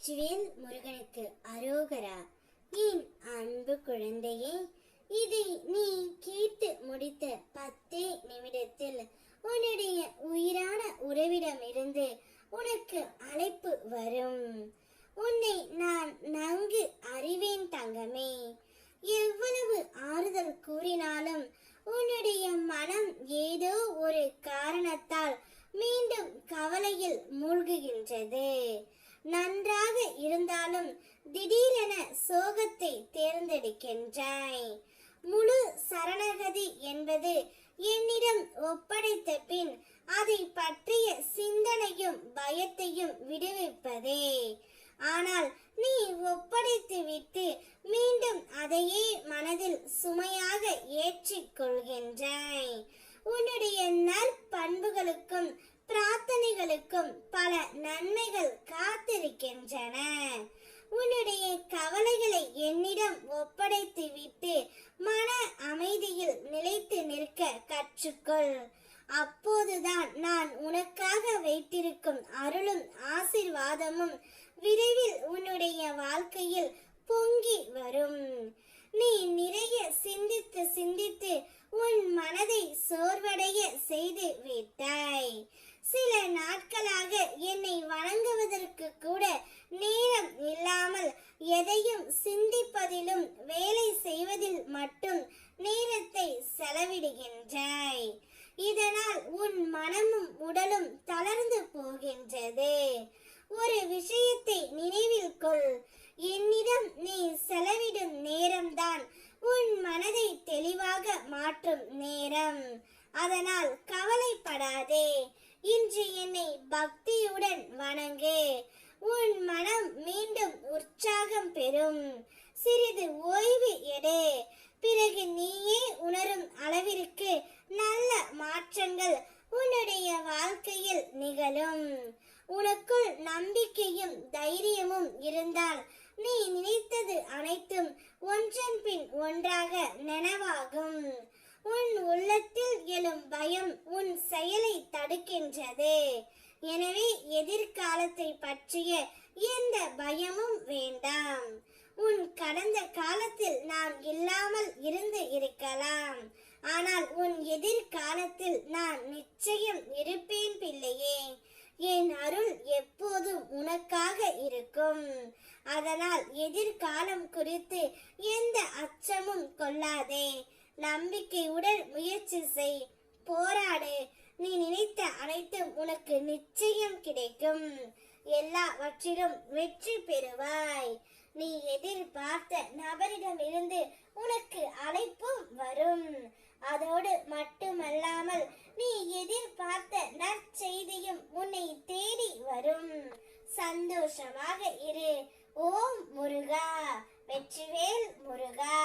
வெற்றிவேல் முருகனுக்கு அரோகரா. என் அன்பு குழந்தையே, இதை நீ கேட்டு முடித்த 10 நிமிடத்தில் உன்னுடைய உயிரான உறவிடமிருந்து உனக்கு அழைப்பு வரும். உன்னை நான் நன்கு அறிவேன் தங்கமே. எவ்வளவு ஆறுதல் கூறினாலும் உன்னுடைய மனம் ஏதோ ஒரு காரணத்தால் மீண்டும் கவலையில் மூழ்குகின்றது. நன்றாக இருந்தாலும் திடீரென சோகத்தை தேர்ந்தெடுக்கின்றாய். முழு சரணகதி என்பது என்னிடம் ஒப்படைத்த பின் அதை பற்றிய சிந்தனையும் பயத்தையும் விடுவிப்பதே. ஆனால் நீ ஒப்படைத்து விட்டு மீண்டும் அதையே மனதில் சுமையாக ஏற்றிக் கொள்கின்றாய். உன்னுடைய நற்பண்புகளுக்கும் பிரார்த்தனைகளுக்கும் பல நன்மைகள் காத்திருக்கின்றன. உன்னுடைய கவலைகளை என்னிடம் ஒப்படைத்து விட்டு மன அமைதியில் நிலைத்து நிற்க கற்றுக்கொள். அப்போதுதான் நான் உனக்காக வைத்திருக்கும் அருளும் ஆசீர்வாதமும் விரைவில் உன்னுடைய வாழ்க்கையில் பொங்கி வரும். நீ நிறைய சிந்தித்து சிந்தித்து உன் மனதை சோர்வடைய செய்து விட்டாய். சில நாட்களாக என்னை வணங்குவதற்கு கூட நேரம் இல்லாமல் எதையும் சிந்திப்பதிலும் வேலை செய்வதில் மட்டும் நேரத்தை செலவிடுகின்றாய். இதனால் உன் மனமும் உடலும் தளர்ந்து போகின்றது. ஒரு விஷயத்தை நினைவில் கொள். என்னிடம் நீ செலவிடும் நேரம்தான் உன் மனதை தெளிவாக மாற்றும் நேரம். அதனால் கவலைப்படாதே. இன்று என்னை பக்தியுடன் வணங்கு. உன் மனம் மீண்டும் உற்சாகம் பெறும். சிறிது ஓய்வு எடு. பிறகு நீயே உணரும் அளவிற்கு நல்ல மாற்றங்கள் உன்னுடைய வாழ்க்கையில் நிகழும். உனக்குள் நம்பிக்கையும் தைரியமும் இருந்தால் நீ நினைத்தது அனைத்தும் ஒன்றன் பின் ஒன்றாக நனவாகும். உன் உள்ளத்தில் எழும் பயம் உன் செயலை தடுக்கின்றது. எனவே எதிர்காலத்தை பற்றிய எந்த பயமும் வேண்டாம். உன் கடந்த காலத்தில் நான் இல்லாமல் இருந்து இருக்கலாம். ஆனால் உன் எதிர்காலத்தில் நான் நிச்சயம் இருப்பேன் பிள்ளையே. என் அருள் எப்போதும் உனக்காக இருக்கும். அதனால் எதிர்காலம் குறித்து எந்த அச்சமும் கொள்ளாதே. நம்பிக்கையுடன் முயற்சி செய், போராடு. நீ நினைத்த அனைத்தும் உனக்கு நிச்சயம் கிடைக்கும். எல்லாவற்றிலும் வெற்றி பெறுவாய். நீ எதிர்பார்த்த நபரிடமிருந்து உனக்கு அழைப்பும் வரும். அதோடு மட்டுமல்லாமல் நீ எதிர்பார்த்த நற்செய்தியும் உன்னை தேடி வரும். சந்தோஷமாக இரு. ஓம் முருகா. வெற்றிவேல் முருகா.